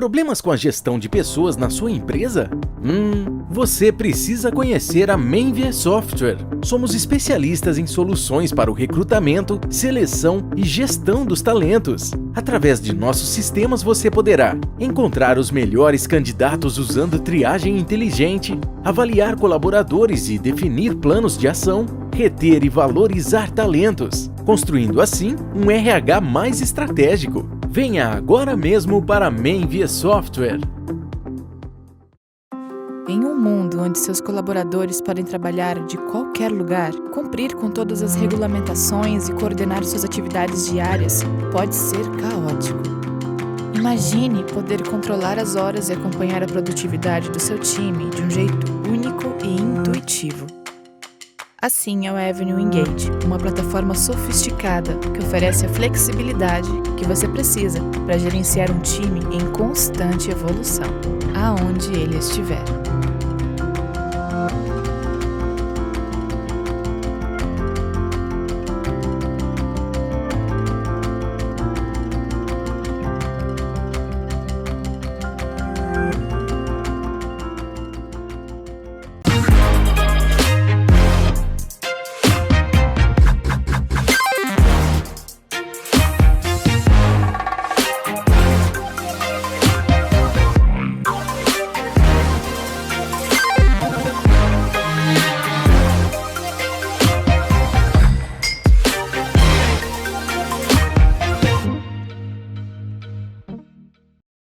problemas com a gestão de pessoas na sua empresa? Você precisa conhecer a Menvia Software. Somos especialistas em soluções para o recrutamento, seleção e gestão dos talentos. Através de nossos sistemas você poderá encontrar os melhores candidatos usando triagem inteligente, avaliar colaboradores e definir planos de ação, reter e valorizar talentos, construindo assim um RH mais estratégico. Venha agora mesmo para a Menvia Software. Em um mundo onde seus colaboradores podem trabalhar de qualquer lugar, cumprir com todas as regulamentações e coordenar suas atividades diárias pode ser caótico. Imagine poder controlar as horas e acompanhar a produtividade do seu time de um jeito único e intuitivo. Assim é o Avenue Engage, uma plataforma sofisticada que oferece a flexibilidade que você precisa para gerenciar um time em constante evolução, aonde ele estiver.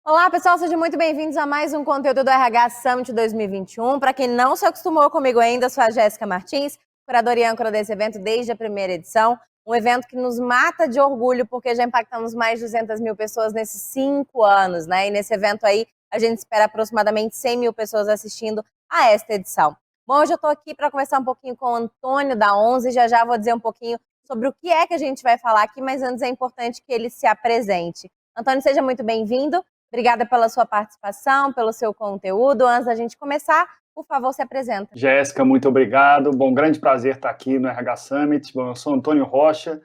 Olá pessoal, sejam muito bem-vindos a mais um conteúdo do RH Summit 2021. Para quem não se acostumou comigo ainda, sou a Jéssica Martins, curadora e âncora desse evento desde a primeira edição. Um evento que nos mata de orgulho porque já impactamos mais de 200 mil pessoas nesses 5 anos, né? E nesse evento aí a gente espera aproximadamente 100 mil pessoas assistindo a esta edição. Bom, hoje eu estou aqui para conversar um pouquinho com o Antônio da Onze, já vou dizer um pouquinho sobre o que é que a gente vai falar aqui, mas antes é importante que ele se apresente. Antônio, seja muito bem-vindo. Obrigada pela sua participação, pelo seu conteúdo. Antes da gente começar, por favor, se apresenta. Jéssica, muito obrigado. Bom, grande prazer estar aqui no RH Summit. Bom, eu sou Antônio Rocha,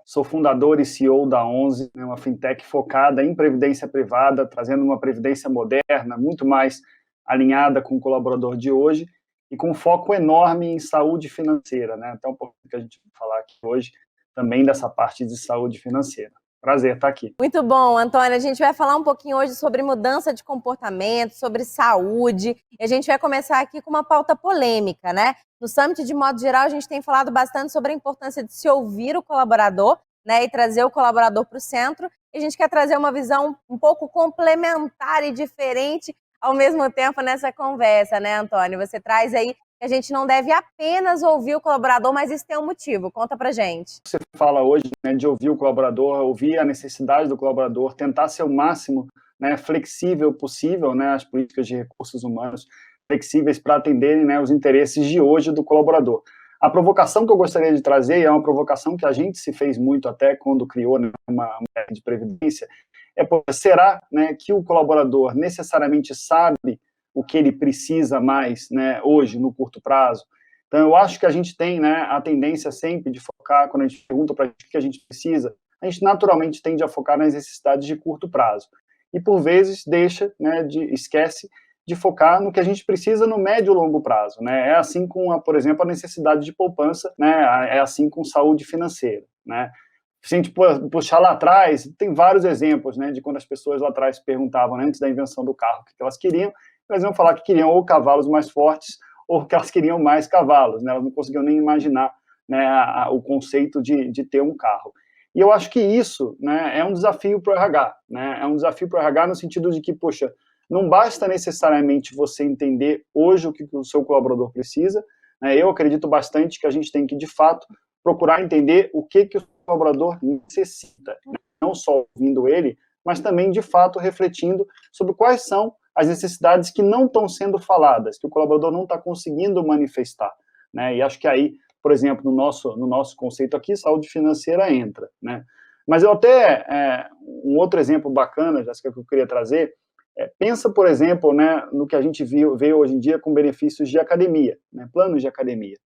sou fundador e CEO da Onze, uma fintech focada em previdência privada, trazendo uma previdência moderna, muito mais alinhada com o colaborador de hoje e com foco enorme em saúde financeira, né? Até um pouco que a gente vai falar aqui hoje também dessa parte de saúde financeira. Prazer estar aqui. Muito bom, Antônio. A gente vai falar um pouquinho hoje sobre mudança de comportamento, sobre saúde. E a gente vai começar aqui com uma pauta polêmica, né? No Summit, de modo geral, a gente tem falado bastante sobre a importância de se ouvir o colaborador, né? E trazer o colaborador para o centro. E a gente quer trazer uma visão um pouco complementar e diferente ao mesmo tempo nessa conversa, né, Antônio? Você traz aí que a gente não deve apenas ouvir o colaborador, mas isso tem um motivo. Conta pra gente. Você fala hoje, né, de ouvir o colaborador, ouvir a necessidade do colaborador, tentar ser o máximo, né, flexível possível, né, as políticas de recursos humanos flexíveis para atenderem, né, os interesses de hoje do colaborador. A provocação que eu gostaria de trazer, é uma provocação que a gente se fez muito até quando criou, né, uma de previdência, será, né, que o colaborador necessariamente sabe o que ele precisa mais, né, hoje, no curto prazo? Então, eu acho que a gente tem, né, a tendência sempre de focar, quando a gente pergunta para a gente o que a gente precisa, a gente naturalmente tende a focar nas necessidades de curto prazo. E, por vezes, esquece de focar no que a gente precisa no médio e longo prazo, né? É assim com, por exemplo, a necessidade de poupança, né? É assim com saúde financeira, né? Se a gente puxar lá atrás, tem vários exemplos, né, de quando as pessoas lá atrás perguntavam, né, antes da invenção do carro, o que elas queriam, elas iam falar que queriam ou cavalos mais fortes ou que elas queriam mais cavalos, né? Elas não conseguiam nem imaginar, né, o conceito de ter um carro. E eu acho que isso, né, é um desafio para o RH, né? É um desafio para o RH no sentido de que, poxa, não basta necessariamente você entender hoje o que o seu colaborador precisa, né? Eu acredito bastante que a gente tem que, de fato, procurar entender o que o colaborador necessita, né? Não só ouvindo ele, mas também, de fato, refletindo sobre quais são as necessidades que não estão sendo faladas, que o colaborador não está conseguindo manifestar, né? E acho que aí, por exemplo, no nosso conceito aqui, saúde financeira entra, né? Mas eu até, um outro exemplo bacana, Jéssica, que eu queria trazer, pensa, por exemplo, né, no que a gente vê hoje em dia com benefícios de academia, né, planos de academia.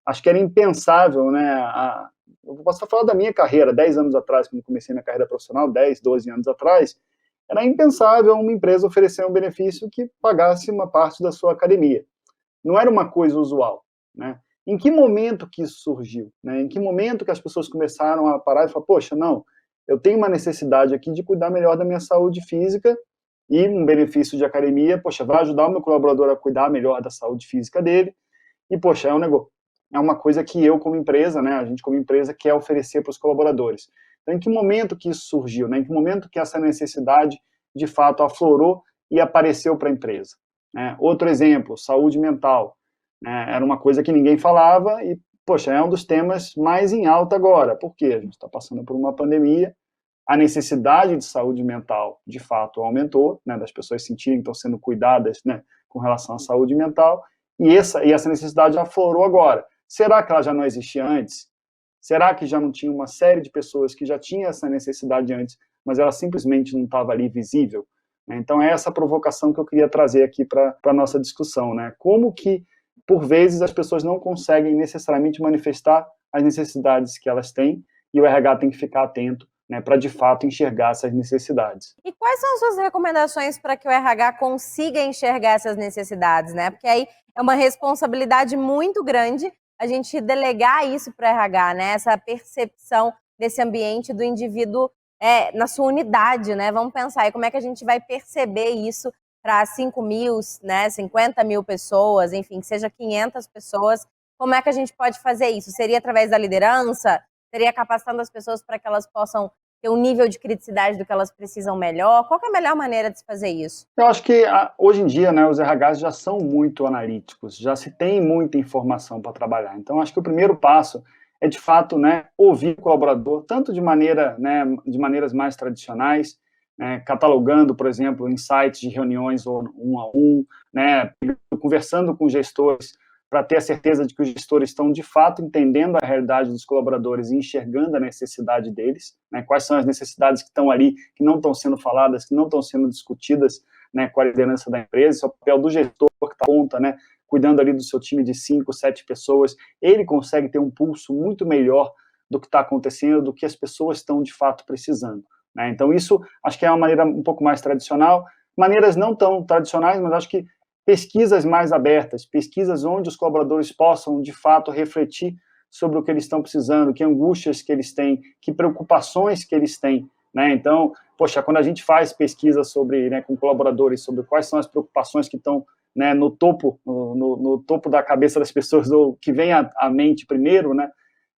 Acho que era impensável, né, eu posso falar da minha carreira, 10 anos atrás, quando comecei minha carreira profissional, 10, 12 anos atrás, era impensável uma empresa oferecer um benefício que pagasse uma parte da sua academia. Não era uma coisa usual, né? Em que momento que isso surgiu, né? Em que momento que as pessoas começaram a parar e falar, poxa, não, eu tenho uma necessidade aqui de cuidar melhor da minha saúde física e um benefício de academia, poxa, vai ajudar o meu colaborador a cuidar melhor da saúde física dele e, poxa, é um negócio, é uma coisa que eu como empresa, né, a gente como empresa quer oferecer para os colaboradores. Então, em que momento que isso surgiu, né? Em que momento que essa necessidade, de fato, aflorou e apareceu para a empresa, né? Outro exemplo, saúde mental, né? Era uma coisa que ninguém falava e, poxa, é um dos temas mais em alta agora. Por quê? A gente está passando por uma pandemia, a necessidade de saúde mental, de fato, aumentou, né? Das pessoas sentirem que estão sendo cuidadas, né, com relação à saúde mental, e essa necessidade aflorou agora. Será que ela já não existia antes? Será que já não tinha uma série de pessoas que já tinha essa necessidade antes, mas ela simplesmente não estava ali visível? Então, é essa provocação que eu queria trazer aqui para a nossa discussão, né? Como que, por vezes, as pessoas não conseguem necessariamente manifestar as necessidades que elas têm, e o RH tem que ficar atento, né, para, de fato, enxergar essas necessidades. E quais são as suas recomendações para que o RH consiga enxergar essas necessidades, né? Porque aí é uma responsabilidade muito grande a gente delegar isso para o RH, né? Essa percepção desse ambiente do indivíduo na sua unidade, né? Vamos pensar aí como é que a gente vai perceber isso para 5 mil, né, 50 mil pessoas, enfim, que seja 500 pessoas. Como é que a gente pode fazer isso? Seria através da liderança? Seria capacitando as pessoas para que elas possam ter um nível de criticidade do que elas precisam melhor? Qual que é a melhor maneira de se fazer isso? Eu acho que hoje em dia, né, os RHs já são muito analíticos, já se tem muita informação para trabalhar. Então, acho que o primeiro passo é, de fato, né, ouvir o colaborador, tanto de maneiras mais tradicionais, né, catalogando, por exemplo, insights de reuniões um a um, né, conversando com gestores para ter a certeza de que os gestores estão, de fato, entendendo a realidade dos colaboradores e enxergando a necessidade deles, né, quais são as necessidades que estão ali, que não estão sendo faladas, que não estão sendo discutidas, né, com a liderança da empresa. Esse é o papel do gestor que está à ponta, né, cuidando ali do seu time de 5, 7 pessoas. Ele consegue ter um pulso muito melhor do que está acontecendo, do que as pessoas estão, de fato, precisando, né? Então, isso acho que é uma maneira um pouco mais tradicional. Maneiras não tão tradicionais, mas acho que pesquisas mais abertas, pesquisas onde os colaboradores possam, de fato, refletir sobre o que eles estão precisando, que angústias que eles têm, que preocupações que eles têm, né? Então, poxa, quando a gente faz pesquisa sobre, né, com colaboradores, sobre quais são as preocupações que estão, né, no topo da cabeça das pessoas, ou que vem à mente primeiro, né,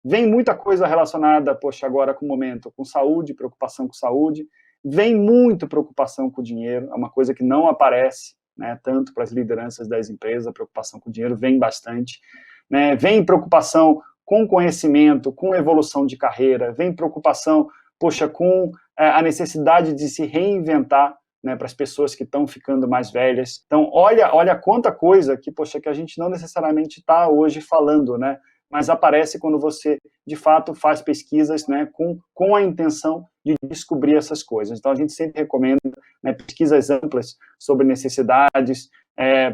vem muita coisa relacionada, poxa, agora com o momento, com saúde, preocupação com saúde, vem muito preocupação com o dinheiro, é uma coisa que não aparece, né, tanto para as lideranças das empresas, a preocupação com o dinheiro vem bastante, né, vem preocupação com conhecimento, com evolução de carreira, vem preocupação, poxa, com a necessidade de se reinventar, né, para as pessoas que estão ficando mais velhas. Então, olha quanta coisa que, poxa, que a gente não necessariamente está hoje falando, né, mas aparece quando você, de fato, faz pesquisas, né, com a intenção de descobrir essas coisas. Então, a gente sempre recomenda, né, pesquisas amplas sobre necessidades,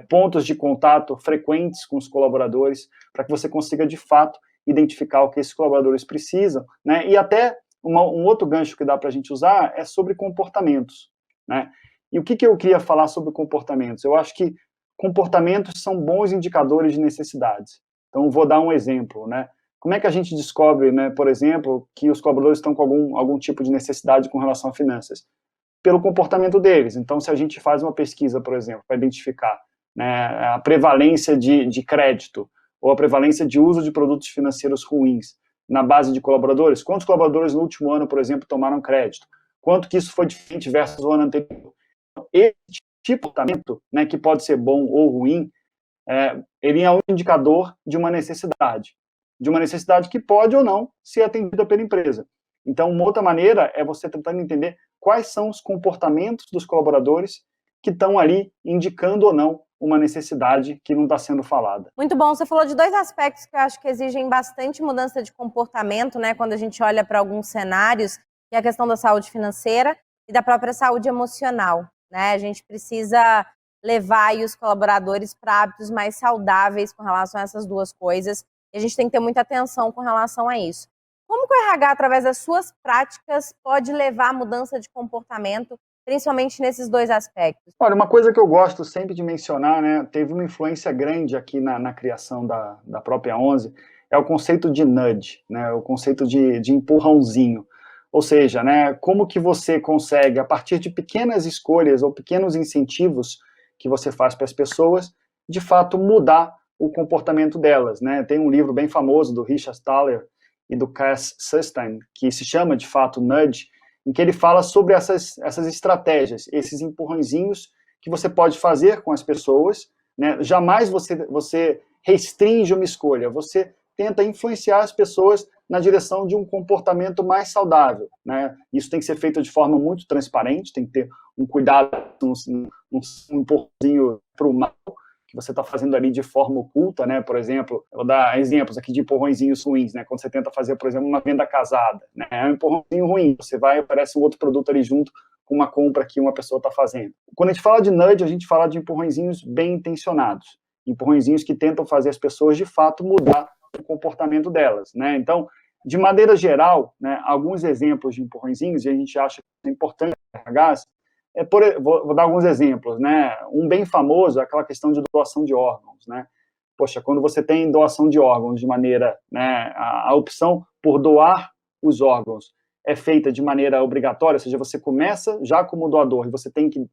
pontos de contato frequentes com os colaboradores, para que você consiga, de fato, identificar o que esses colaboradores precisam, né, e até um outro gancho que dá para a gente usar é sobre comportamentos, né. E o que eu queria falar sobre comportamentos? Eu acho que comportamentos são bons indicadores de necessidades. Então, vou dar um exemplo, né? Como é que a gente descobre, né, por exemplo, que os colaboradores estão com algum tipo de necessidade com relação a finanças? Pelo comportamento deles. Então, se a gente faz uma pesquisa, por exemplo, para identificar, né, a prevalência de crédito ou a prevalência de uso de produtos financeiros ruins na base de colaboradores, quantos colaboradores no último ano, por exemplo, tomaram crédito? Quanto que isso foi diferente versus o ano anterior? Esse tipo de comportamento, né, que pode ser bom ou ruim, ele é um indicador de uma necessidade que pode ou não ser atendida pela empresa. Então, uma outra maneira é você tentando entender quais são os comportamentos dos colaboradores que estão ali indicando ou não uma necessidade que não está sendo falada. Muito bom, você falou de 2 aspectos que eu acho que exigem bastante mudança de comportamento, né, quando a gente olha para alguns cenários, que é a questão da saúde financeira e da própria saúde emocional, né? A gente precisa levar aí os colaboradores para hábitos mais saudáveis com relação a essas duas coisas, e a gente tem que ter muita atenção com relação a isso. Como que o RH, através das suas práticas, pode levar a mudança de comportamento principalmente nesses dois aspectos? Olha, uma coisa que eu gosto sempre de mencionar, né, teve uma influência grande aqui na criação da própria 11, é o conceito de nudge, né, o conceito de empurrãozinho. Ou seja, né, como que você consegue, a partir de pequenas escolhas ou pequenos incentivos que você faz para as pessoas, de fato mudar o comportamento delas, né? Tem um livro bem famoso do Richard Thaler e do Cass Sunstein, que se chama, de fato, Nudge, em que ele fala sobre essas estratégias, esses empurrõezinhos que você pode fazer com as pessoas, né? Jamais você restringe uma escolha, você tenta influenciar as pessoas na direção de um comportamento mais saudável, né? Isso tem que ser feito de forma muito transparente, tem que ter um cuidado, um empurrãozinho para o mal, que você está fazendo ali de forma oculta, né? Por exemplo, eu vou dar exemplos aqui de empurrõezinhos ruins, né? Quando você tenta fazer, por exemplo, uma venda casada, né? É um empurrãozinho ruim, você vai e oferece um outro produto ali junto com uma compra que uma pessoa está fazendo. Quando a gente fala de nudge, a gente fala de empurrõezinhos bem intencionados, empurrõezinhos que tentam fazer as pessoas, de fato, mudar o comportamento delas, né? Então, de maneira geral, né, alguns exemplos de empurrõezinhos, e a gente acha que é importante RHs, vou dar alguns exemplos, né? Um bem famoso é aquela questão de doação de órgãos, né? Poxa, quando você tem doação de órgãos de maneira, né, a opção por doar os órgãos é feita de maneira obrigatória, ou seja, você começa já como doador e você tem que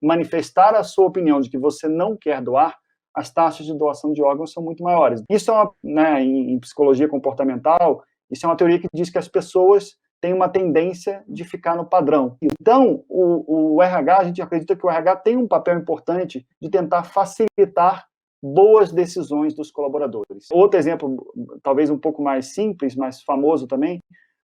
manifestar a sua opinião de que você não quer doar, as taxas de doação de órgãos são muito maiores. Isso é uma, né, em psicologia comportamental, isso é uma teoria que diz que as pessoas têm uma tendência de ficar no padrão. Então, o RH, a gente acredita que o RH tem um papel importante de tentar facilitar boas decisões dos colaboradores. Outro exemplo, talvez um pouco mais simples, mas famoso também,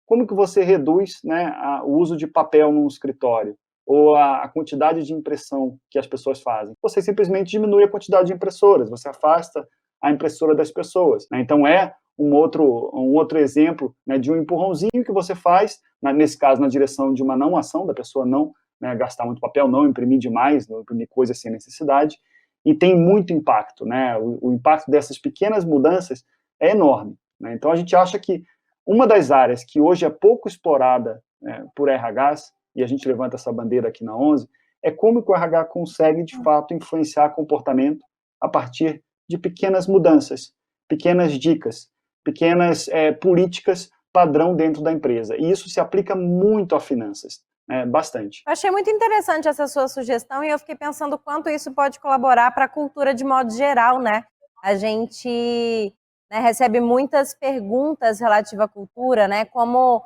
como que você reduz, né, o uso de papel num escritório? Ou a quantidade de impressão que as pessoas fazem. Você simplesmente diminui a quantidade de impressoras, você afasta a impressora das pessoas, né? Então, é um outro exemplo, né, de um empurrãozinho que você faz, nesse caso, na direção de uma não ação, da pessoa não, né, gastar muito papel, não imprimir demais, não imprimir coisas sem necessidade, e tem muito impacto, né? O impacto dessas pequenas mudanças é enorme, né? Então, a gente acha que uma das áreas que hoje é pouco explorada, né, por RHs, e a gente levanta essa bandeira aqui na 11, é como que o RH consegue, de fato, influenciar comportamento a partir de pequenas mudanças, pequenas dicas, pequenas políticas padrão dentro da empresa. E isso se aplica muito a finanças, né, bastante. Eu achei muito interessante essa sua sugestão e eu fiquei pensando quanto isso pode colaborar para a cultura de modo geral, né? A gente, né, recebe muitas perguntas relativas à cultura, né? Como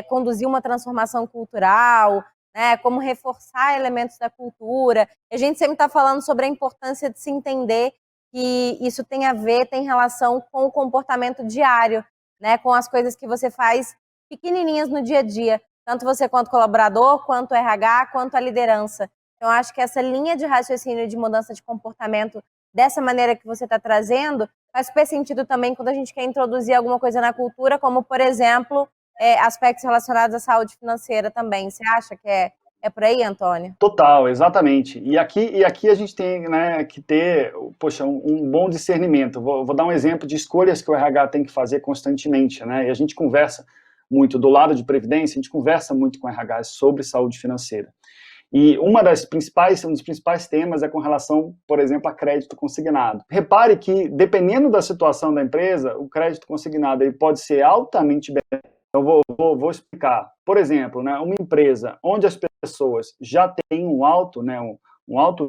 conduzir uma transformação cultural, né, como reforçar elementos da cultura. A gente sempre está falando sobre a importância de se entender que isso tem a ver, tem relação com o comportamento diário, né, com as coisas que você faz pequenininhas no dia a dia, tanto você quanto colaborador, quanto o RH, quanto a liderança. Então, acho que essa linha de raciocínio de mudança de comportamento, dessa maneira que você está trazendo, faz super sentido também quando a gente quer introduzir alguma coisa na cultura, como, por exemplo, aspectos relacionados à saúde financeira também. Você acha que é por aí, Antônio? Total, exatamente. E aqui a gente tem, né, que ter, poxa, um bom discernimento. Vou dar um exemplo de escolhas que o RH tem que fazer constantemente, né? E a gente conversa muito do lado de previdência, a gente conversa muito com o RH sobre saúde financeira. E um dos principais temas é com relação, por exemplo, a crédito consignado. Repare que, dependendo da situação da empresa, o crédito consignado ele pode ser altamente benéfico. Então, vou explicar. Por exemplo, né, uma empresa onde as pessoas já têm um alto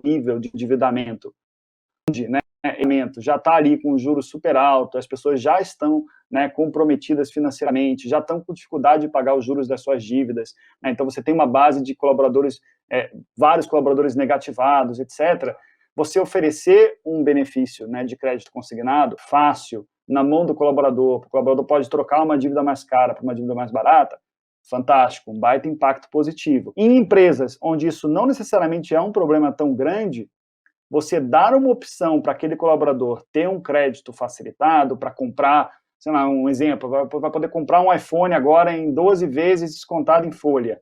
nível de endividamento, né, já está ali com juros super altos, as pessoas já estão, né, comprometidas financeiramente, já estão com dificuldade de pagar os juros das suas dívidas, né, então você tem uma base de colaboradores, vários colaboradores negativados, etc. Você oferecer um benefício, né, de crédito consignado fácil, na mão do colaborador, o colaborador pode trocar uma dívida mais cara por uma dívida mais barata, fantástico, um baita impacto positivo. Em empresas onde isso não necessariamente é um problema tão grande, você dar uma opção para aquele colaborador ter um crédito facilitado para comprar, sei lá, um exemplo, vai poder comprar um iPhone agora em 12 vezes descontado em folha.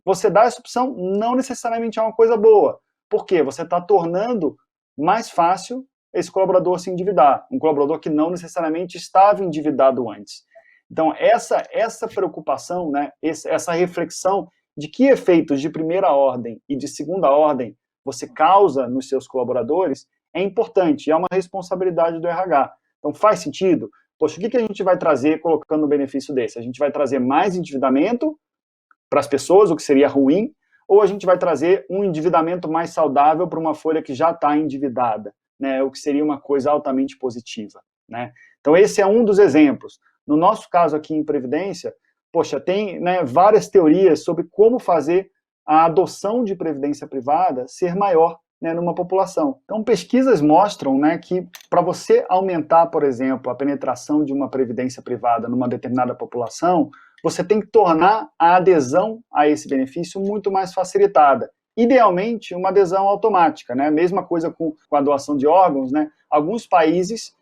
Você dá essa opção não necessariamente é uma coisa boa. Por quê? Você está tornando mais fácil esse colaborador se endividar, um colaborador que não necessariamente estava endividado antes. Então, essa preocupação, né, essa reflexão de que efeitos de primeira ordem e de segunda ordem você causa nos seus colaboradores é importante, é uma responsabilidade do RH. Então, faz sentido? Poxa, o que a gente vai trazer colocando um benefício desse? A gente vai trazer mais endividamento para as pessoas, o que seria ruim, ou a gente vai trazer um endividamento mais saudável para uma folha que já está endividada, né, o que seria uma coisa altamente positiva, né? Então, esse é um dos exemplos. No nosso caso aqui em Previdência, poxa, tem, né, várias teorias sobre como fazer a adoção de previdência privada ser maior, né, numa população. Então, pesquisas mostram, né, que para você aumentar, por exemplo, a penetração de uma previdência privada numa determinada população, você tem que tornar a adesão a esse benefício muito mais facilitada. Idealmente, uma adesão automática, né? Mesma coisa com a doação de órgãos, né? Alguns países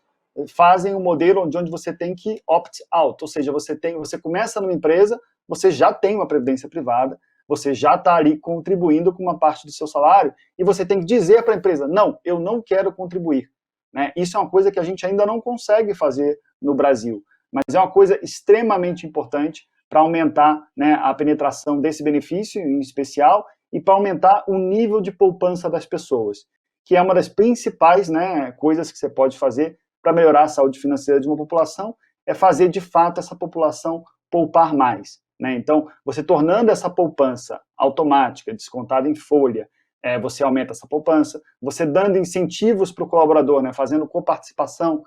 fazem um modelo onde você tem que opt-out, ou seja, você começa numa empresa, você já tem uma previdência privada, você já está ali contribuindo com uma parte do seu salário, e você tem que dizer para a empresa, não, eu não quero contribuir, né? Isso é uma coisa que a gente ainda não consegue fazer no Brasil, mas é uma coisa extremamente importante para aumentar, né, a penetração desse benefício em especial e para aumentar o nível de poupança das pessoas, que é uma das principais, né, coisas que você pode fazer para melhorar a saúde financeira de uma população, é fazer de fato essa população poupar mais, né? Então, você tornando essa poupança automática, descontada em folha, você aumenta essa poupança, você dando incentivos para o colaborador, né, fazendo coparticipação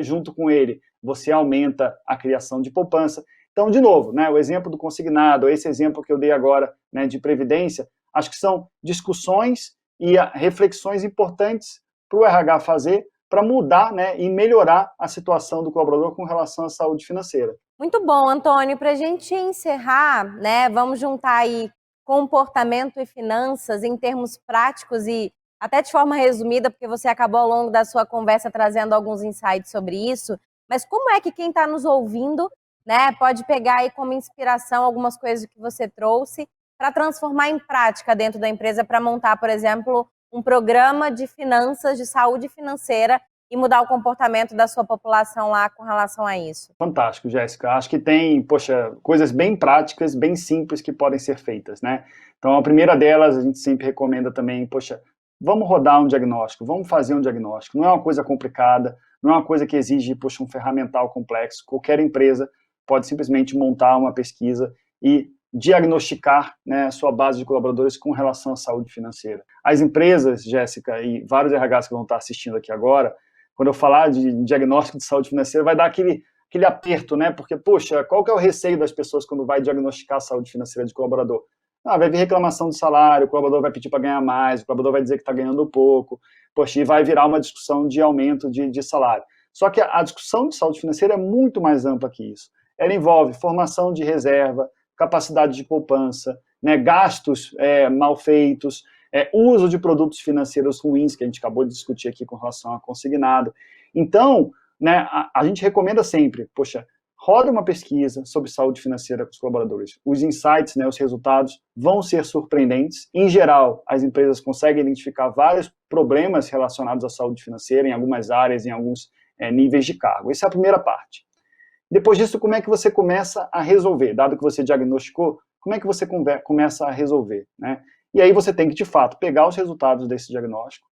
junto com ele, você aumenta a criação de poupança. Então, de novo, né, o exemplo do consignado, esse exemplo que eu dei agora, né, de previdência, acho que são discussões e reflexões importantes para o RH fazer para mudar, né, e melhorar a situação do colaborador com relação à saúde financeira. Muito bom, Antônio. Para a gente encerrar, né, vamos juntar aí comportamento e finanças em termos práticos e até de forma resumida, porque você acabou ao longo da sua conversa trazendo alguns insights sobre isso, mas como é que quem está nos ouvindo, né, pode pegar aí como inspiração algumas coisas que você trouxe para transformar em prática dentro da empresa para montar, por exemplo, um programa de finanças, de saúde financeira e mudar o comportamento da sua população lá com relação a isso? Fantástico, Jéssica. Acho que tem, poxa, coisas bem práticas, bem simples que podem ser feitas, né? Então, a primeira delas, a gente sempre recomenda também, poxa, vamos rodar um diagnóstico, vamos fazer um diagnóstico. Não é uma coisa complicada, não é uma coisa que exige, poxa, um ferramental complexo. Qualquer empresa pode simplesmente montar uma pesquisa e diagnosticar, né, a sua base de colaboradores com relação à saúde financeira. As empresas, Jéssica, e vários RHs que vão estar assistindo aqui agora, quando eu falar de diagnóstico de saúde financeira, vai dar aquele aperto, né? Porque, poxa, qual que é o receio das pessoas quando vai diagnosticar a saúde financeira de colaborador? Vai vir reclamação do salário, o colaborador vai pedir para ganhar mais, o colaborador vai dizer que está ganhando pouco, poxa, e vai virar uma discussão de aumento de salário. Só que a discussão de saúde financeira é muito mais ampla que isso. Ela envolve formação de reserva, capacidade de poupança, né, gastos mal feitos, uso de produtos financeiros ruins, que a gente acabou de discutir aqui com relação a consignado. Então, né, a gente recomenda sempre, poxa, roda uma pesquisa sobre saúde financeira com os colaboradores. Os insights, né, os resultados vão ser surpreendentes. Em geral, as empresas conseguem identificar vários problemas relacionados à saúde financeira em algumas áreas, em alguns níveis de cargo. Essa é a primeira parte. Depois disso, como é que você começa a resolver? Dado que você diagnosticou, como é que você começa a resolver, né? E aí você tem que, de fato, pegar os resultados desse diagnóstico,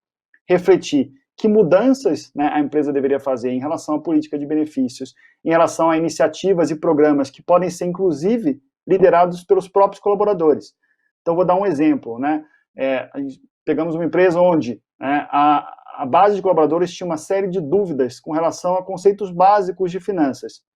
refletir que mudanças, né, a empresa deveria fazer em relação à política de benefícios, em relação a iniciativas e programas que podem ser, inclusive, liderados pelos próprios colaboradores. Então, vou dar um exemplo, né? Pegamos uma empresa onde, né, a base de colaboradores tinha uma série de dúvidas com relação a conceitos básicos de finanças.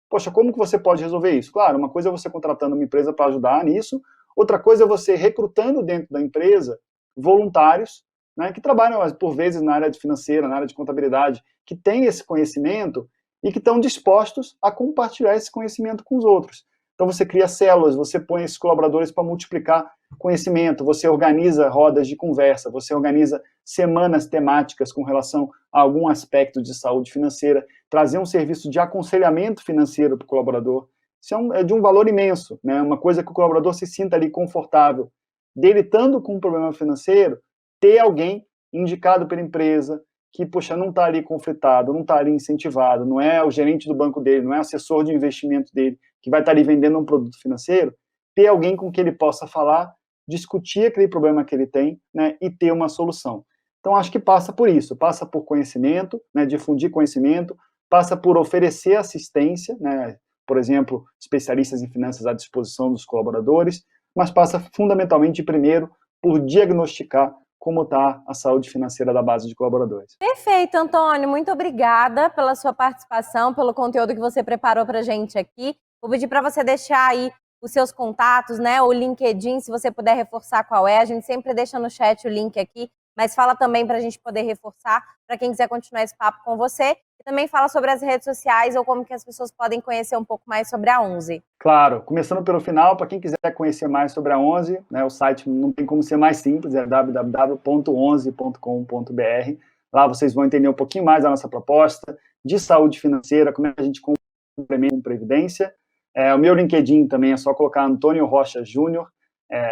Poxa, como que você pode resolver isso? Claro, uma coisa é você contratando uma empresa para ajudar nisso, outra coisa é você recrutando dentro da empresa voluntários, né, que trabalham, por vezes, na área de financeira, na área de contabilidade, que têm esse conhecimento e que estão dispostos a compartilhar esse conhecimento com os outros. Então, você cria células, você põe esses colaboradores para multiplicar conhecimento, você organiza rodas de conversa, você organiza semanas temáticas com relação a algum aspecto de saúde financeira, trazer um serviço de aconselhamento financeiro para o colaborador. Isso é de um valor imenso, né? Uma coisa que o colaborador se sinta ali confortável. Dele estando com um problema financeiro, ter alguém indicado pela empresa que, poxa, não está ali conflitado, não está ali incentivado, não é o gerente do banco dele, não é o assessor de investimento dele, que vai estar ali vendendo um produto financeiro, ter alguém com quem ele possa falar, discutir aquele problema que ele tem, né, e ter uma solução. Então, acho que passa por isso, passa por conhecimento, né, difundir conhecimento, passa por oferecer assistência, né, por exemplo, especialistas em finanças à disposição dos colaboradores, mas passa fundamentalmente, primeiro, por diagnosticar como está a saúde financeira da base de colaboradores. Perfeito, Antônio. Muito obrigada pela sua participação, pelo conteúdo que você preparou para a gente aqui. Vou pedir para você deixar aí os seus contatos, né? O LinkedIn, se você puder reforçar qual é. A gente sempre deixa no chat o link aqui, mas fala também para a gente poder reforçar, para quem quiser continuar esse papo com você. E também fala sobre as redes sociais ou como que as pessoas podem conhecer um pouco mais sobre a 11. Claro, começando pelo final, para quem quiser conhecer mais sobre a 11, né, o site não tem como ser mais simples, é www.11.com.br. Lá vocês vão entender um pouquinho mais da nossa proposta de saúde financeira, como é que a gente complementa com previdência. O meu LinkedIn também é só colocar Antônio Rocha Júnior,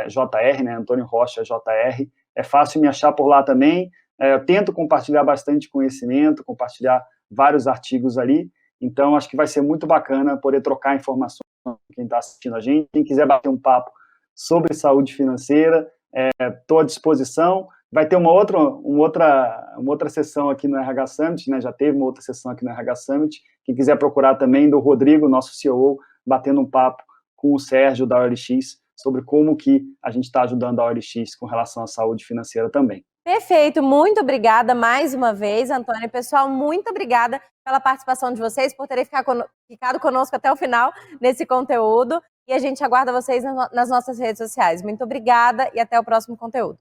JR, né, Antônio Rocha JR. É fácil me achar por lá também. Eu tento compartilhar bastante conhecimento, compartilhar vários artigos ali. Então, acho que vai ser muito bacana poder trocar informações com quem está assistindo a gente. Quem quiser bater um papo sobre saúde financeira, estou à disposição. Vai ter uma outra sessão aqui no RH Summit, né? Já teve uma outra sessão aqui no RH Summit. Quem quiser procurar também do Rodrigo, nosso CEO, batendo um papo com o Sérgio da OLX sobre como que a gente está ajudando a OLX com relação à saúde financeira também. Perfeito, muito obrigada mais uma vez, Antônio. Pessoal, muito obrigada pela participação de vocês, por terem ficado conosco até o final nesse conteúdo. E a gente aguarda vocês nas nossas redes sociais. Muito obrigada e até o próximo conteúdo.